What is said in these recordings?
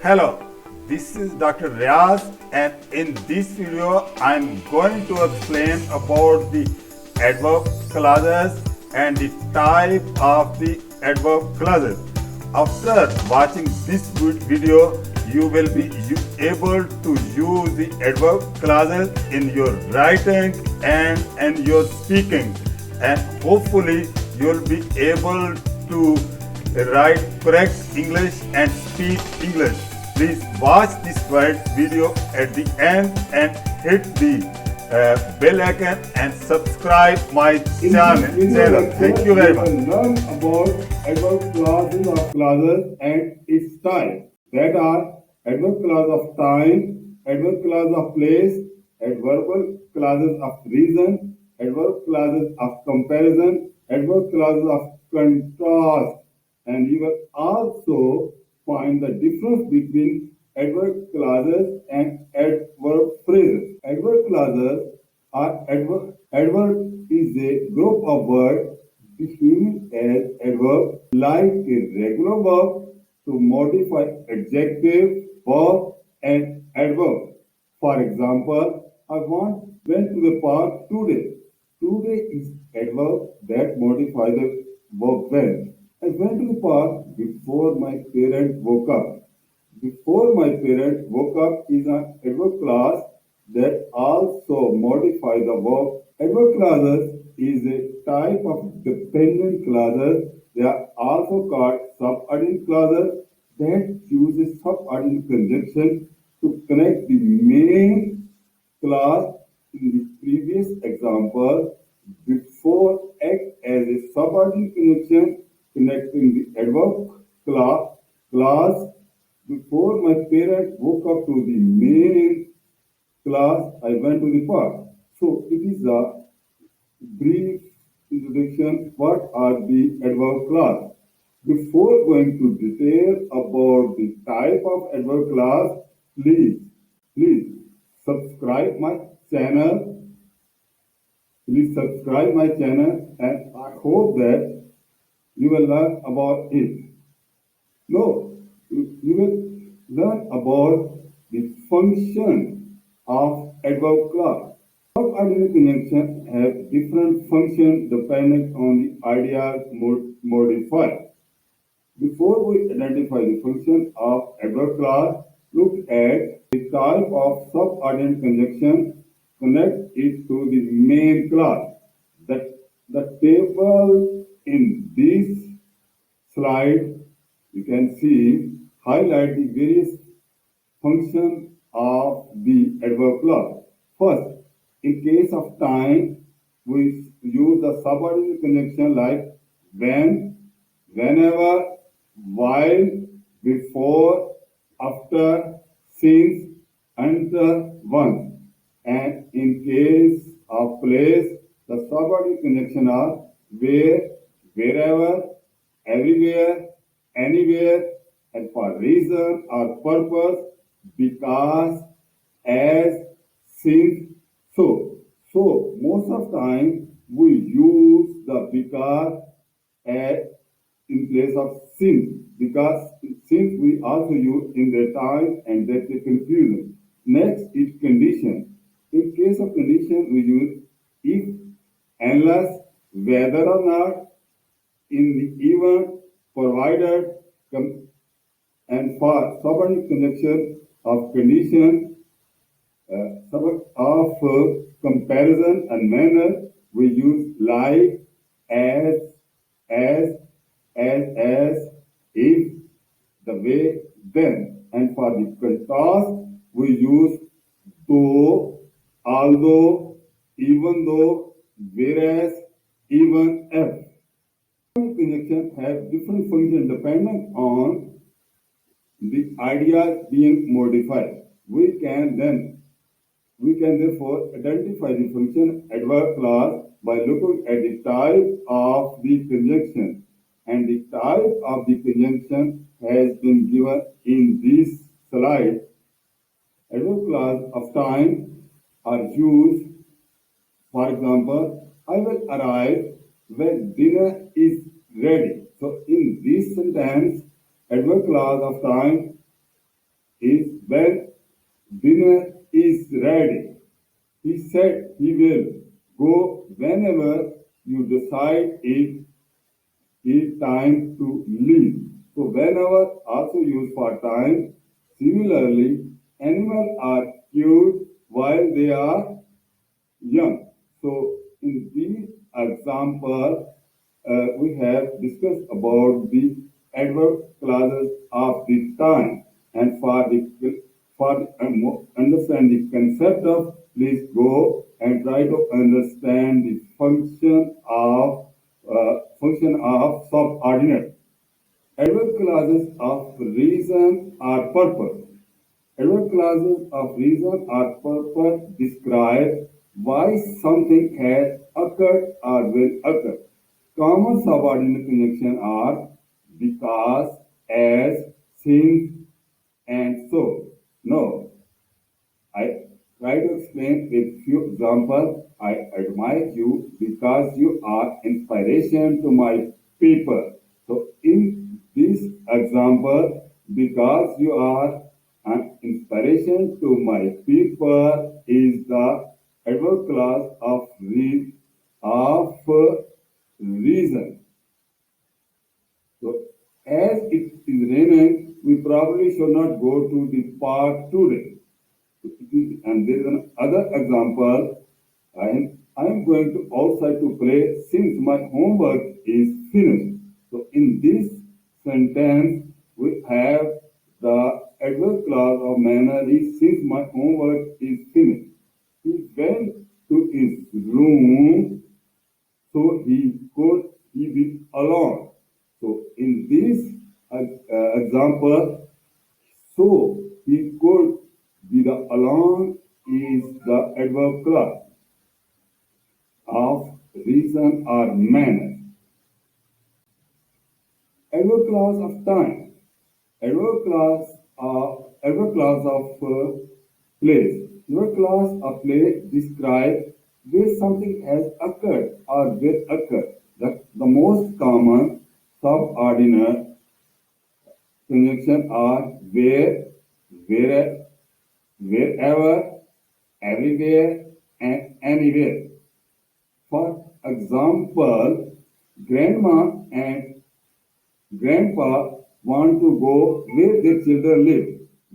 Hello, this is Dr. Riaz, and in this video I'm going to explain about the adverb clauses and the type of the adverb clauses. After watching this video, you will be able to use the adverb clauses in your writing and your speaking, and hopefully you'll be able to write correct English and speak English. Please watch this video at the end and hit the bell icon and subscribe my channel. Thank you very much. We will learn about adverb clauses and its type. That are adverb clause of time, adverb clause of place, adverb clauses of reason, adverb clauses of comparison, adverb clauses of contrast, and you will also find the difference between adverb clauses and adverb phrases. Adverb clauses are adverb is a group of words defined as adverb like a regular verb to modify adjective, verb, and adverb. For example, went to the park today. Today is adverb that modifies the verb went. I went to the park before my parents woke up. Before my parents woke up is an adverb clause that also modifies the verb. Adverb clauses is a type of dependent clauses. They are also called subordinate clauses that use a subordinate conjunction to connect the main clause in the previous example. Before act as a subordinate connection connecting the adverb clause. Before my parents woke up to the main class, I went to the park. So it is a brief introduction. What are the adverb clause? Before going to detail about the type of adverb clause, please subscribe my channel. Please subscribe my channel, and I hope that you will learn about it. No, you will learn about the function of adverb clause. Subordinate conjunction have different functions depending on the ideas modified. Before we identify the function of adverb clause, look at the type of subordinate conjunction. Connect it to the main clause. The table in this slide, you can see, highlight the various functions of the adverb clause. First, in case of time, we use the subordinate conjunction like when, whenever, while, before, after, since, until, once. And in case of place, the subordinate conjunction are where, wherever, everywhere, anywhere, and for reason or purpose, because, as, since, so. So most of time we use the because as in place of since, because since we also use in the time, and that's a confusion. Next is condition. In case of condition, we use if, unless, whether or not, in the event, provided, and for subordinate conjunction of condition, comparison and manner, we use like, as, as, as, if, the way, then. And for the contrast, we use though, although, even though, whereas, even if. Conjunction have different functions depending on the ideas being modified. We can therefore identify the function adverb clause by looking at the type of the conjunction, and the type of the conjunction has been given in this slide. Adverb clause of time are used. For example, I will arrive when dinner is ready. So in this sentence, adverb clause of time is when dinner is ready. He said he will go whenever you decide it is time to leave. So whenever also used for time. Similarly, animals are cute while they are young. So in this example, we have discussed about the adverb clauses of the time. And understand the concept of, please go and try to understand the function of subordinate. Adverb clauses of reason or purpose. Adverb clauses of reason or purpose describe why something has occurred or will occur. Common subordinate conjunction are because, as, since, and so. No, I try to explain with few examples. I admire you because you are inspiration to my people. So in this example, because you are an inspiration to my people is the adverb clause of reason. So as it is raining, we probably should not go to the park today. And there is another example. I am going to outside to play since my homework is finished. So in this sentence, we have the adverb clause of manner is since my homework is finished. He went to his room so he be alone. So in this example, so he could be the alone is the adverb clause of reason or manner. Adverb clause of time. Adverb clause of place. Adverb clause of place describe where something has occurred or will occur. The most common subordinate conjunction are where, wherever, everywhere, and anywhere. For example, grandma and grandpa want to go where their children live.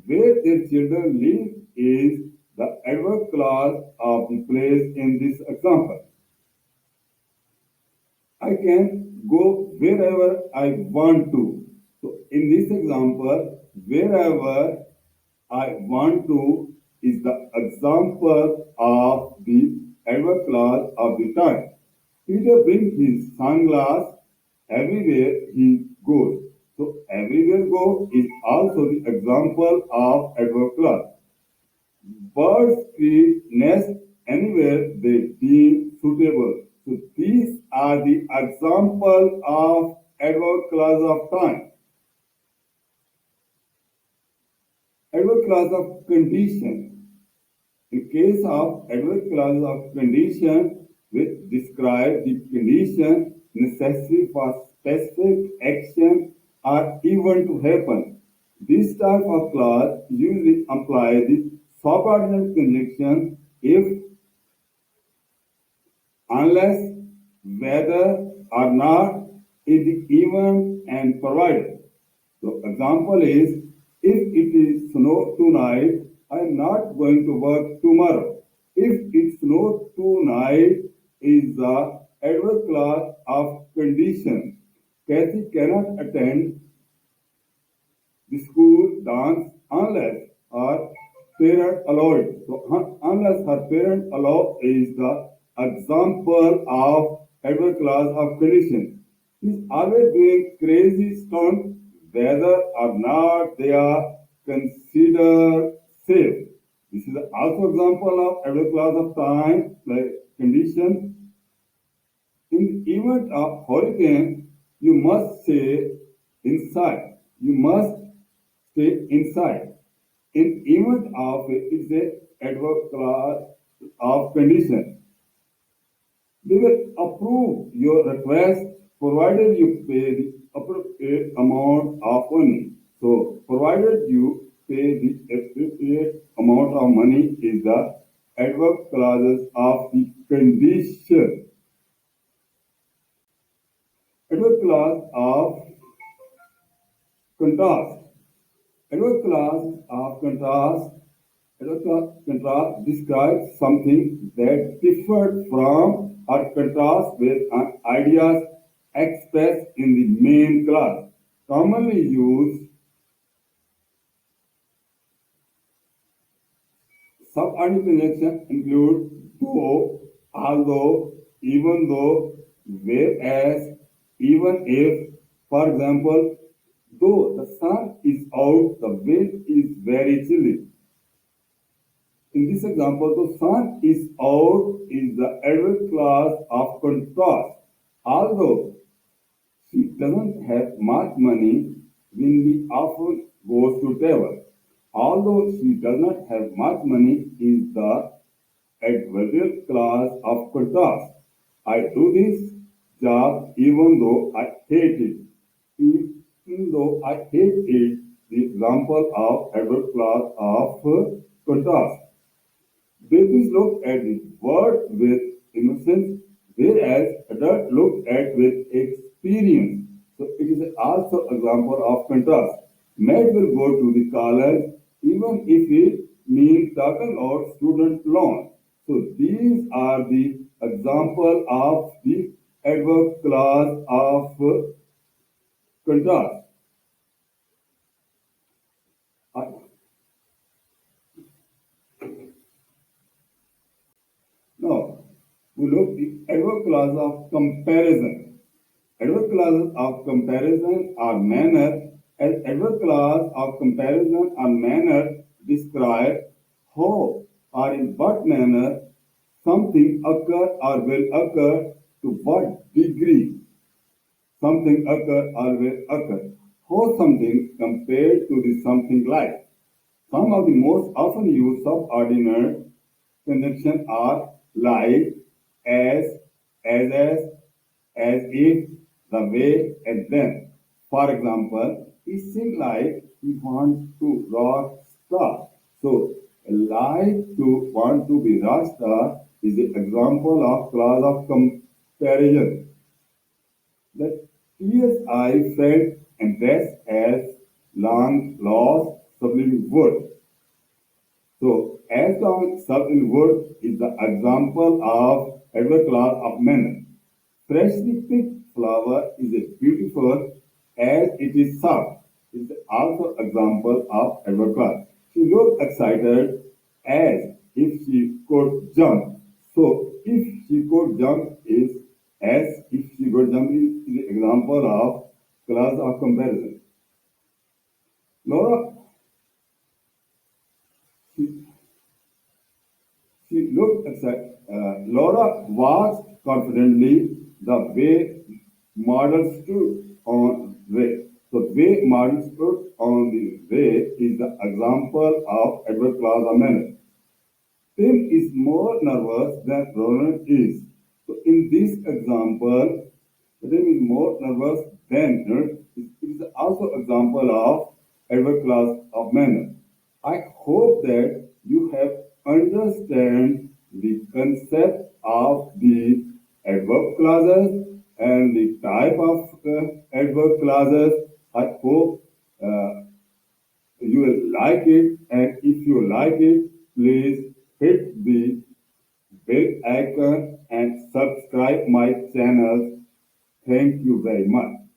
Where their children live is the adverb clause of the place in this example. I can go wherever I want to. So in this example, wherever I want to is the example of the adverb clause of the time. Peter brings his sunglass everywhere he goes. So everywhere go is also the example of adverb clause. Birds create nest anywhere they deem suitable. So these are the example of adverb clause of time. Adverb clause of condition. In case of adverb clause of condition, which describe the condition necessary for specific action or event to happen. This type of clause usually implies the subordinate conjunction if, unless, whether or not is the event and provided. So example is, if it is snow tonight, I am not going to work tomorrow. If it snows tonight is the adverb clause of condition. Kathy cannot attend the school dance unless her parent allow it. So unless her parent allow is the example of adverb clause of condition. He's always doing crazy stunts whether or not they are considered safe. This is also example of adverb clause of time, like condition. In the event of hurricane, you must stay inside. You must stay inside. In event of it's a adverb clause of condition. They will approve your request provided you pay the appropriate amount of money. So provided you pay the the adverb clauses of the condition. Adverb clause of contrast. Adverb clause of contrast. Adverb clause contrast describes something that differed from or contrasts with an ideas expressed in the main clause. Commonly used subordinate conjunction include though, although, even though, whereas, even if. For example, though the sun is out, the wind is very chilly. In this example, the sun is out is the adverb clause of contrast. Although she doesn't have much money, Winnie often goes to travel. Although she does not have much money is the adverbial clause of contrast. I do this job even though I hate it. Even though I hate it, the example of adverb clause of contrast. Babies look at the world with innocence, whereas adults look at with experience. So it is also example of contrast. Matt will go to the college even if it means talking out student loan. So these are the example of the adverb clause of contrast. Now, we look the adverb clause of comparison. Adverb clauses of comparison are manner as adverb clause of comparison or manner describe how or in what manner something occur or will occur, to what degree something occur or will occur, how something compared to the something like. Some of the most often used subordinate conjunctions are like, as, as if, the way, and then. For example, he seemed like he wants to rock star. So, like to want to be rock star is an example of clause of comparison. The tears I felt embarrassed as long lost subliminal word. So, as long subliminal word is the example of adverb clause of manner. Freshly picked flower is a beautiful as it is soft. It's also example of adverb clause. She looked excited as if she could jump. So if she could jump is as if she could jump is the example of clause of comparison. Laura, she, she looked excited. Laura walks confidently the way model stood on way. So way model stood on the way is the example of adverb clause of manner. Tim is more nervous than Roland is. So in this example, Tim is more nervous than Roland. It is also example of adverb clause of manner. I hope that you have understand the concept of the adverb clauses and the type of adverb clauses. I hope you will like it, and if you like it, please hit the bell icon and subscribe my channel. Thank you very much.